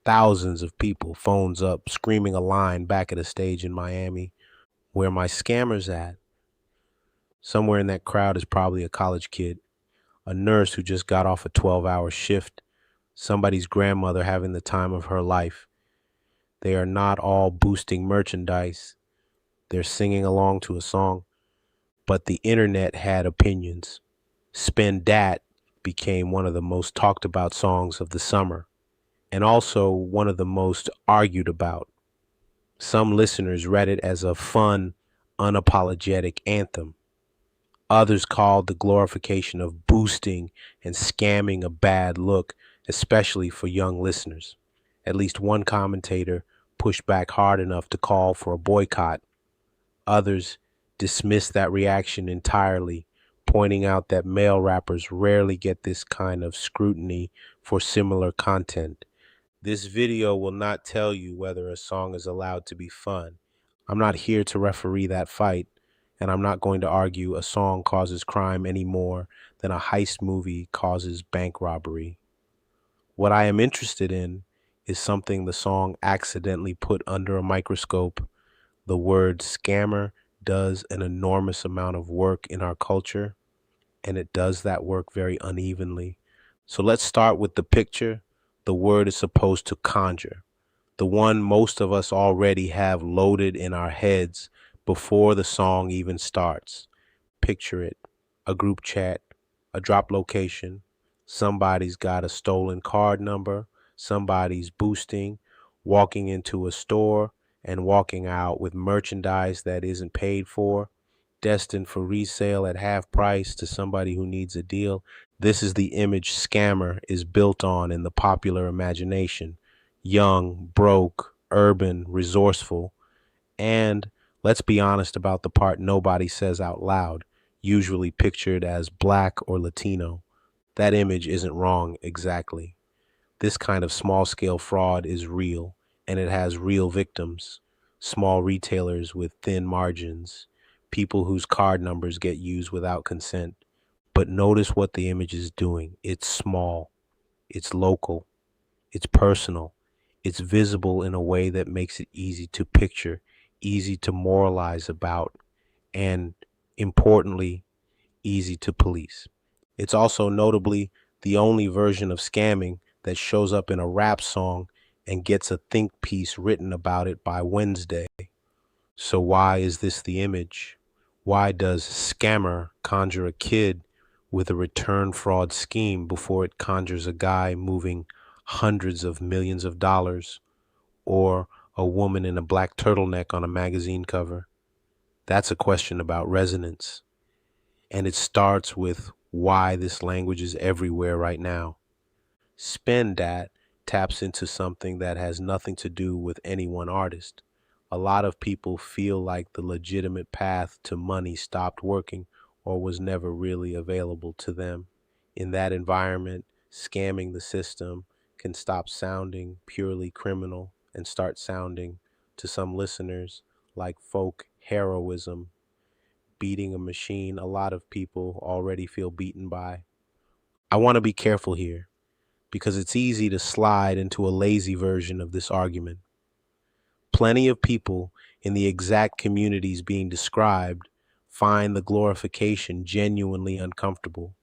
Thousands of people, phones up, screaming a line back at a stage in Miami. Where my scammer's at? Somewhere in that crowd is probably a college kid, a nurse who just got off a 12-hour shift, somebody's grandmother having the time of her life. They are not all boosting merchandise. They're singing along to a song. But the internet had opinions. Spend Dat became one of the most talked about songs of the summer, and also one of the most argued about. Some listeners read it as a fun, unapologetic anthem. Others called the glorification of boosting and scamming a bad look, especially for young listeners. At least one commentator pushed back hard enough to call for a boycott. Others dismissed that reaction entirely, pointing out that male rappers rarely get this kind of scrutiny for similar content. This video will not tell you whether a song is allowed to be fun. I'm not here to referee that fight, and I'm not going to argue a song causes crime any more than a heist movie causes bank robbery. What I am interested in is something the song accidentally put under a microscope. The word scammer does an enormous amount of work in our culture, and it does that work very unevenly. So let's start with the picture the word is supposed to conjure, the one most of us already have loaded in our heads before the song even starts. Picture it: a group chat, a drop location, somebody's got a stolen card number, somebody's boosting, walking into a store and walking out with merchandise that isn't paid for, destined for resale at half price to somebody who needs a deal. This is the image scammer is built on in the popular imagination: young, broke, urban, resourceful, and let's be honest about the part nobody says out loud, usually pictured as black or Latino. That image isn't wrong exactly. This kind of small scale fraud is real, and it has real victims: small retailers with thin margins, people whose card numbers get used without consent. But notice what the image is doing. It's small, it's local, it's personal, it's visible in a way that makes it easy to picture, easy to moralize about, and importantly, easy to police. It's also notably the only version of scamming that shows up in a rap song and gets a think piece written about it by Wednesday. So why is this the image? Why does scammer conjure a kid with a return fraud scheme before it conjures a guy moving hundreds of millions of dollars or a woman in a black turtleneck on a magazine cover? That's a question about resonance. And it starts with why this language is everywhere right now. Spend Dat taps into something that has nothing to do with any one artist. A lot of people feel like the legitimate path to money stopped working or was never really available to them. In that environment, scamming the system can stop sounding purely criminal and start sounding, to some listeners, like folk heroism, beating a machine a lot of people already feel beaten by. I want to be careful here because it's easy to slide into a lazy version of this argument. Plenty of people in the exact communities being described find the glorification genuinely uncomfortable.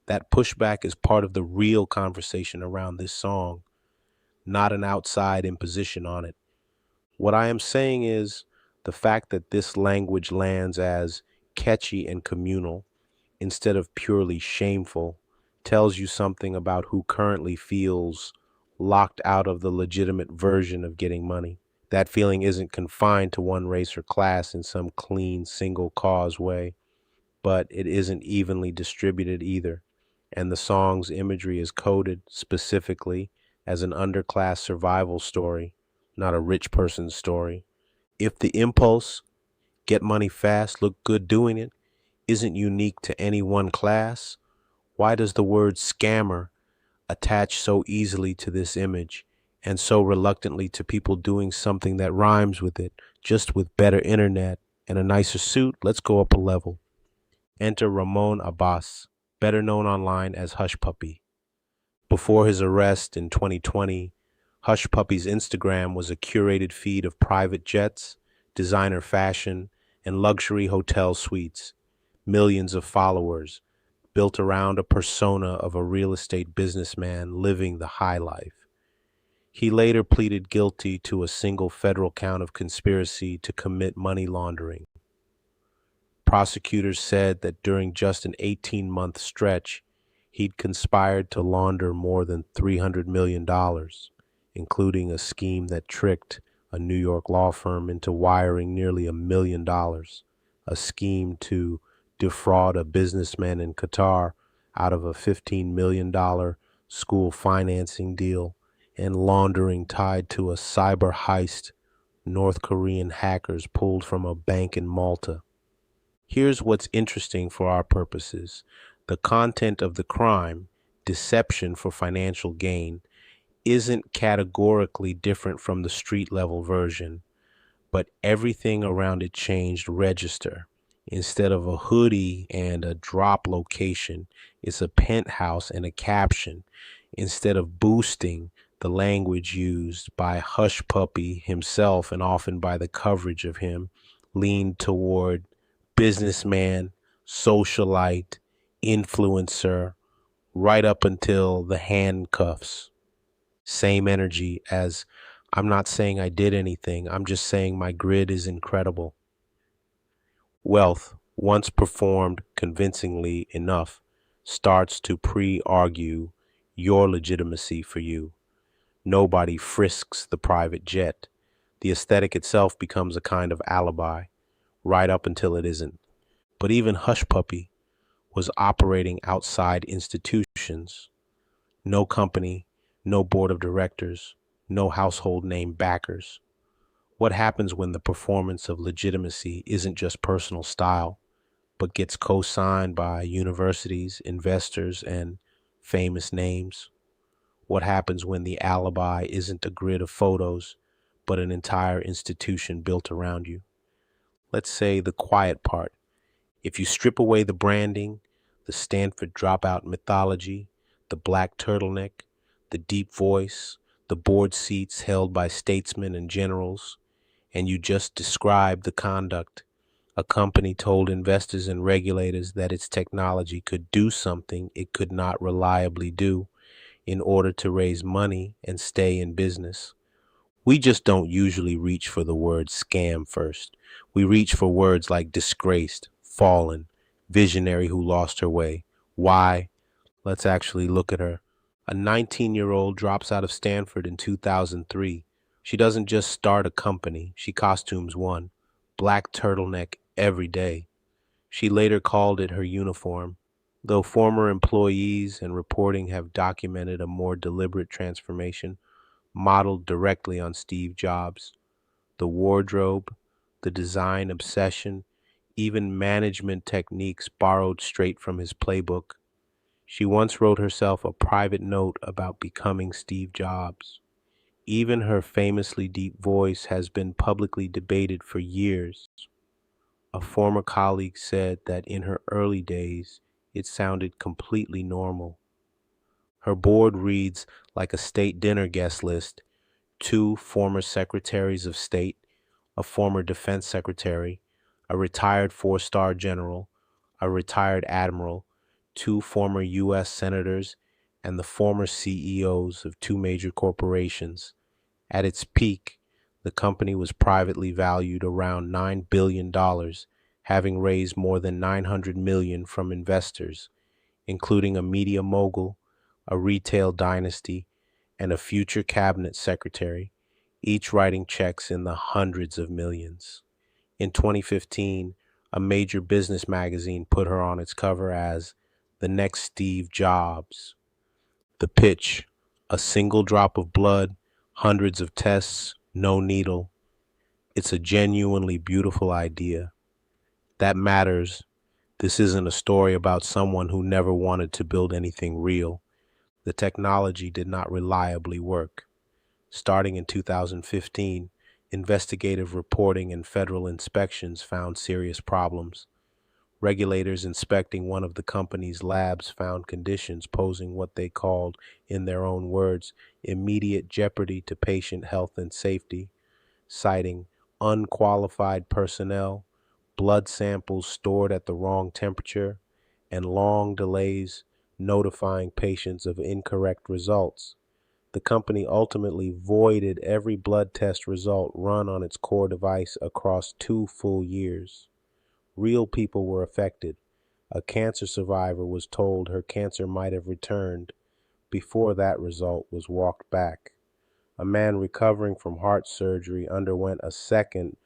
That pushback is part of the real conversation around this song, not an outside imposition on it. What I am saying is the fact that this language lands as catchy and communal instead of purely shameful tells you something about who currently feels locked out of the legitimate version of getting money. That feeling isn't confined to one race or class in some clean single cause way, but it isn't evenly distributed either. And the song's imagery is coded specifically as an underclass survival story, not a rich person's story. If the impulse, get money fast, look good doing it, isn't unique to any one class, why does the word scammer attach so easily to this image and so reluctantly to people doing something that rhymes with it, just with better internet and a nicer suit? Let's go up a level. Enter Ramon Abbas, better known online as Hush Puppy. Before his arrest in 2020, Hush Puppy's Instagram was a curated feed of private jets, designer fashion, and luxury hotel suites. Millions of followers, built around a persona of a real estate businessman living the high life. He later pleaded guilty to a single federal count of conspiracy to commit money laundering. Prosecutors said that during just an 18-month stretch, he'd conspired to launder more than $300 million, including a scheme that tricked a New York law firm into wiring nearly $1 million, a scheme to defraud a businessman in Qatar out of a $15 million school financing deal, and laundering tied to a cyber heist North Korean hackers pulled from a bank in Malta. Here's what's interesting for our purposes. The content of the crime, deception for financial gain, isn't categorically different from the street level version, but everything around it changed register. Instead of a hoodie and a drop location, it's a penthouse and a caption. Instead of boosting, the language used by Hush Puppy himself and often by the coverage of him leaned toward businessman, socialite, influencer, right up until the handcuffs. Same energy as, I'm not saying I did anything, I'm just saying my grid is incredible. Wealth, once performed convincingly enough, starts to pre-argue your legitimacy for you. Nobody frisks the private jet. The aesthetic itself becomes a kind of alibi, right up until it isn't. But even Hush Puppy was operating outside institutions. No company, no board of directors, no household name backers. What happens when the performance of legitimacy isn't just personal style, but gets co-signed by universities, investors, and famous names? What happens when the alibi isn't a grid of photos, but an entire institution built around you? Let's say the quiet part. If you strip away the branding, the Stanford dropout mythology, the black turtleneck, the deep voice, the board seats held by statesmen and generals, and you just describe the conduct, a company told investors and regulators that its technology could do something it could not reliably do in order to raise money and stay in business. We just don't usually reach for the word scam first. We reach for words like disgraced, fallen, visionary who lost her way. Why? Let's actually look at her. A 19-year-old drops out of Stanford in 2003. She doesn't just start a company, she costumes one. Black turtleneck every day. She later called it her uniform. Though former employees and reporting have documented a more deliberate transformation, modeled directly on Steve Jobs. The wardrobe, the design obsession, even management techniques borrowed straight from his playbook. She once wrote herself a private note about becoming Steve Jobs. Even her famously deep voice has been publicly debated for years. A former colleague said that in her early days, it sounded completely normal. Her board reads like a state dinner guest list: two former secretaries of state, a former defense secretary, a retired four-star general, a retired admiral, two former U.S. senators, and the former CEOs of two major corporations. At its peak, the company was privately valued around $9 billion, having raised more than $900 million from investors, including a media mogul, a retail dynasty, and a future cabinet secretary, each writing checks in the hundreds of millions. In 2015, a major business magazine put her on its cover as the next Steve Jobs. The pitch: a single drop of blood, hundreds of tests, no needle. It's a genuinely beautiful idea. That matters. This isn't a story about someone who never wanted to build anything real. The technology did not reliably work. Starting in 2015, investigative reporting and federal inspections found serious problems. Regulators inspecting one of the company's labs found conditions posing what they called, in their own words, immediate jeopardy to patient health and safety, citing unqualified personnel, blood samples stored at the wrong temperature, and long delays notifying patients of incorrect results. The company ultimately voided every blood test result run on its core device across 2 full years. Real people were affected. A cancer survivor was told her cancer might have returned before that result was walked back. A man recovering from heart surgery underwent a second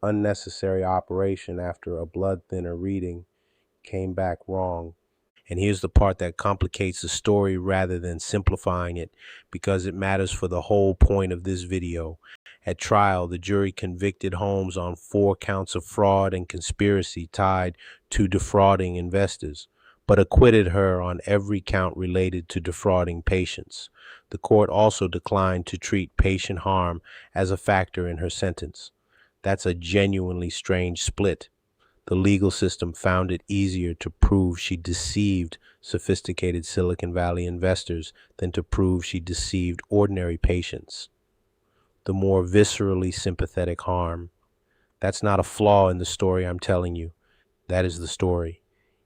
unnecessary operation after a blood thinner reading came back wrong. And here's the part that complicates the story rather than simplifying it, because it matters for the whole point of this video. At trial, the jury convicted Holmes on 4 counts of fraud and conspiracy tied to defrauding investors, but acquitted her on every count related to defrauding patients. The court also declined to treat patient harm as a factor in her sentence. That's a genuinely strange split. The legal system found it easier to prove she deceived sophisticated Silicon Valley investors than to prove she deceived ordinary patients. The more viscerally sympathetic harm. That's not a flaw in the story I'm telling you. That is the story.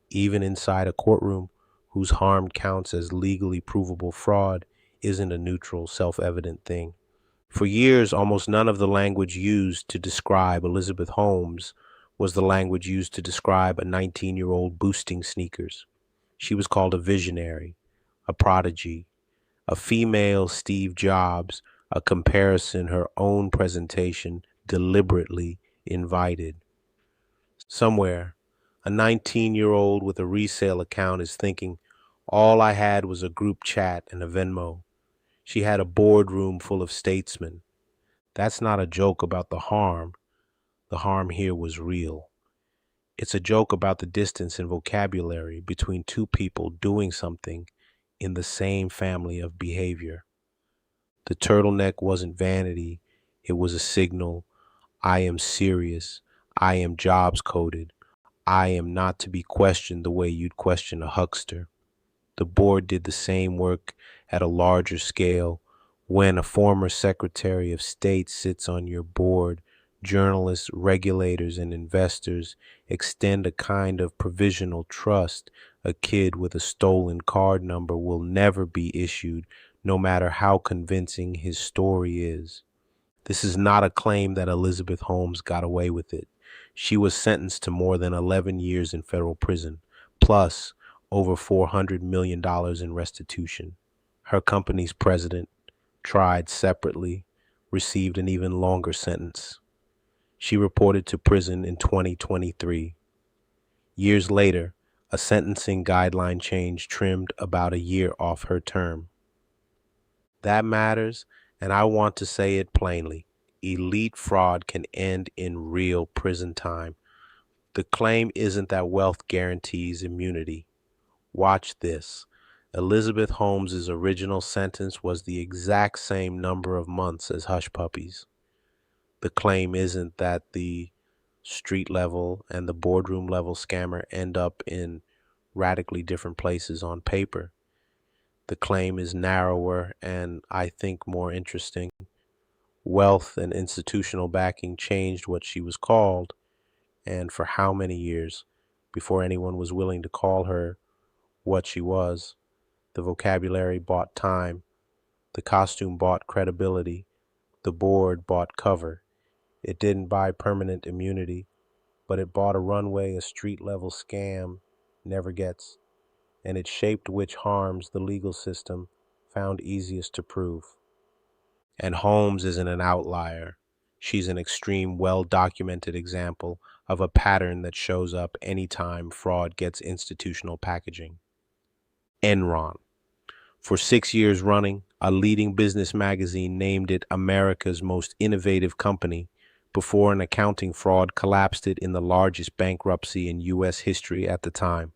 Even inside a courtroom whose harm counts as legally provable fraud isn't a neutral, self-evident thing. For years, almost none of the language used to describe Elizabeth Holmes was the language used to describe a 19-year-old boosting sneakers. She was called a visionary, a prodigy, a female Steve Jobs, a comparison her own presentation deliberately invited. Somewhere, a 19-year-old with a resale account is thinking, all I had was a group chat and a Venmo. She had a boardroom full of statesmen. That's not a joke about the harm. The harm here was real. It's a joke about the distance in vocabulary between two people doing something in the same family of behavior. The turtleneck wasn't vanity. It was a signal. I am serious. I am jobs coded. I am not to be questioned the way you'd question a huckster. The board did the same work at a larger scale. When a former Secretary of State sits on your board, journalists, regulators, and investors extend a kind of provisional trust. A kid with a stolen card number will never be issued, no matter how convincing his story is. This is not a claim that Elizabeth Holmes got away with it. She was sentenced to more than 11 years in federal prison, plus over $400 million in restitution. Her company's president, tried separately, received an even longer sentence. She reported to prison in 2023. Years later, a sentencing guideline change trimmed about a year off her term. That matters, and I want to say it plainly. Elite fraud can end in real prison time. The claim isn't that wealth guarantees immunity. Watch this. Elizabeth Holmes's original sentence was the exact same number of months as Hush Puppies. The claim isn't that the street level and the boardroom level scammer end up in radically different places on paper. The claim is narrower and, I think, more interesting. Wealth and institutional backing changed what she was called, and for how many years, before anyone was willing to call her what she was. The vocabulary bought time. The costume bought credibility. The board bought cover. It didn't buy permanent immunity, but it bought a runway a street-level scam never gets, and it shaped which harms the legal system found easiest to prove. And Holmes isn't an outlier. She's an extreme, well-documented example of a pattern that shows up anytime fraud gets institutional packaging. Enron. For 6 years running, a leading business magazine named it America's most innovative company before an accounting fraud collapsed it in the largest bankruptcy in U.S. history at the time.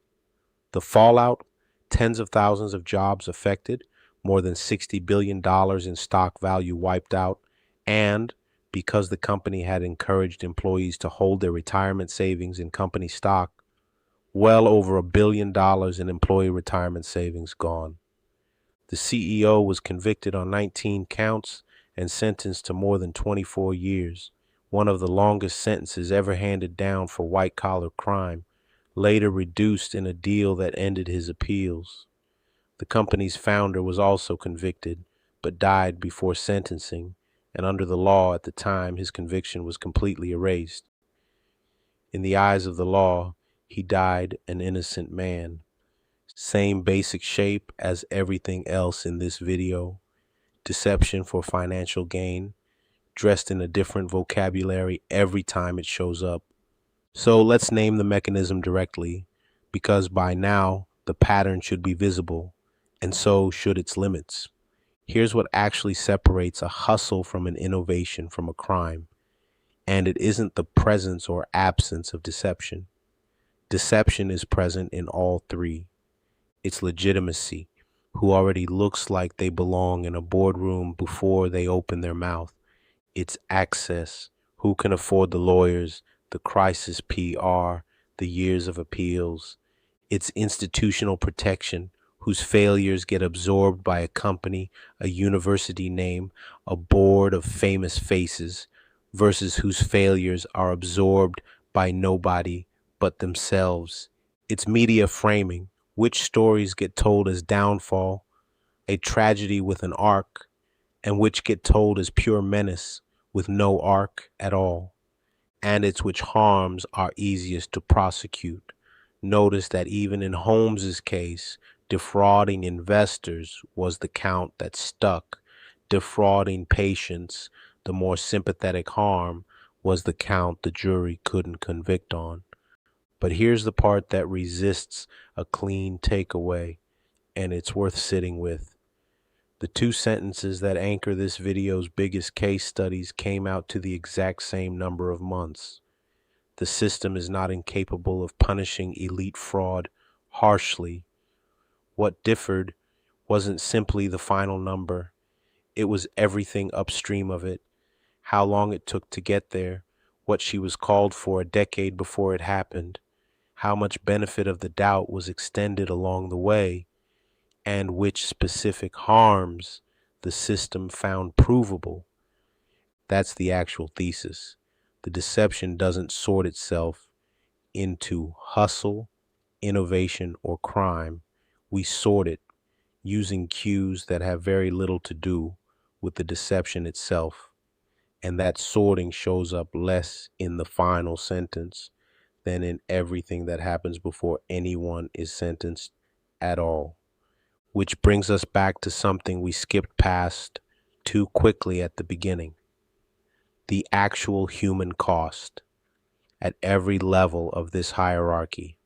The fallout, tens of thousands of jobs affected, more than $60 billion in stock value wiped out, and because the company had encouraged employees to hold their retirement savings in company stock, Well over $1 billion in employee retirement savings gone. The CEO was convicted on 19 counts and sentenced to more than 24 years, one of the longest sentences ever handed down for white-collar crime, later reduced in a deal that ended his appeals. The company's founder was also convicted, but died before sentencing, and under the law at the time, his conviction was completely erased. In the eyes of the law, he died an innocent man. Same basic shape as everything else in this video. Deception for financial gain, dressed in a different vocabulary every time it shows up. So let's name the mechanism directly, because by now the pattern should be visible, and so should its limits. Here's what actually separates a hustle from an innovation from a crime, and it isn't the presence or absence of deception. Deception is present in all three. It's legitimacy, who already looks like they belong in a boardroom before they open their mouth. It's access, who can afford the lawyers, the crisis PR, the years of appeals. It's institutional protection, whose failures get absorbed by a company, a university name, a board of famous faces, versus whose failures are absorbed by nobody but themselves. It's media framing, which stories get told as downfall, a tragedy with an arc, and which get told as pure menace with no arc at all. And it's which harms are easiest to prosecute. Notice that even in Holmes's case, defrauding investors was the count that stuck. Defrauding patients, the more sympathetic harm, was the count the jury couldn't convict on. But here's the part that resists a clean takeaway, and it's worth sitting with. The two sentences that anchor this video's biggest case studies came out to the exact same number of months. The system is not incapable of punishing elite fraud harshly. What differed wasn't simply the final number, it was everything upstream of it, how long it took to get there, what she was called for a decade before it happened, how much benefit of the doubt was extended along the way, and which specific harms the system found provable. That's the actual thesis. The deception doesn't sort itself into hustle, innovation, or crime. We sort it using cues that have very little to do with the deception itself. And that sorting shows up less in the final sentence than in everything that happens before anyone is sentenced at all. Which brings us back to something we skipped past too quickly at the beginning: the actual human cost at every level of this hierarchy.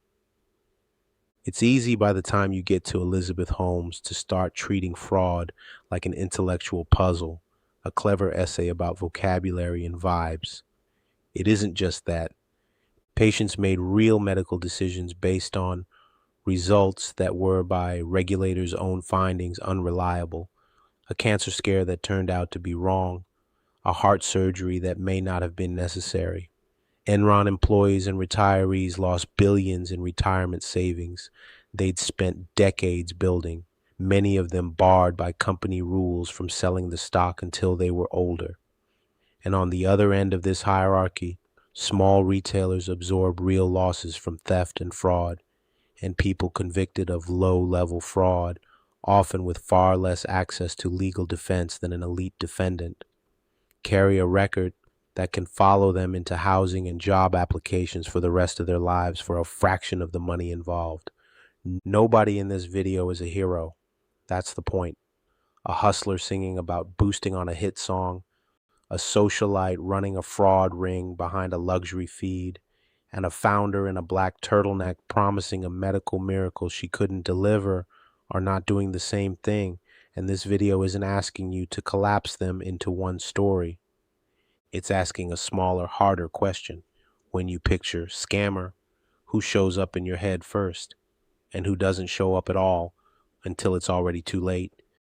It's easy by the time you get to Elizabeth Holmes to start treating fraud like an intellectual puzzle, a clever essay about vocabulary and vibes. It isn't just that. Patients made real medical decisions based on results that were, by regulators' own findings, unreliable. A cancer scare that turned out to be wrong, a heart surgery that may not have been necessary. Enron employees and retirees lost billions in retirement savings they'd spent decades building, many of them barred by company rules from selling the stock until they were older. And on the other end of this hierarchy, small retailers absorb real losses from theft and fraud, and people convicted of low-level fraud, often with far less access to legal defense than an elite defendant, carry a record that can follow them into housing and job applications for the rest of their lives for a fraction of the money involved. Nobody in this video is a hero. That's the point. A hustler singing about boosting on a hit song, a socialite running a fraud ring behind a luxury feed, and a founder in a black turtleneck promising a medical miracle she couldn't deliver are not doing the same thing, and this video isn't asking you to collapse them into one story. It's asking a smaller, harder question. When you picture scammer, who shows up in your head first, and who doesn't show up at all until it's already too late?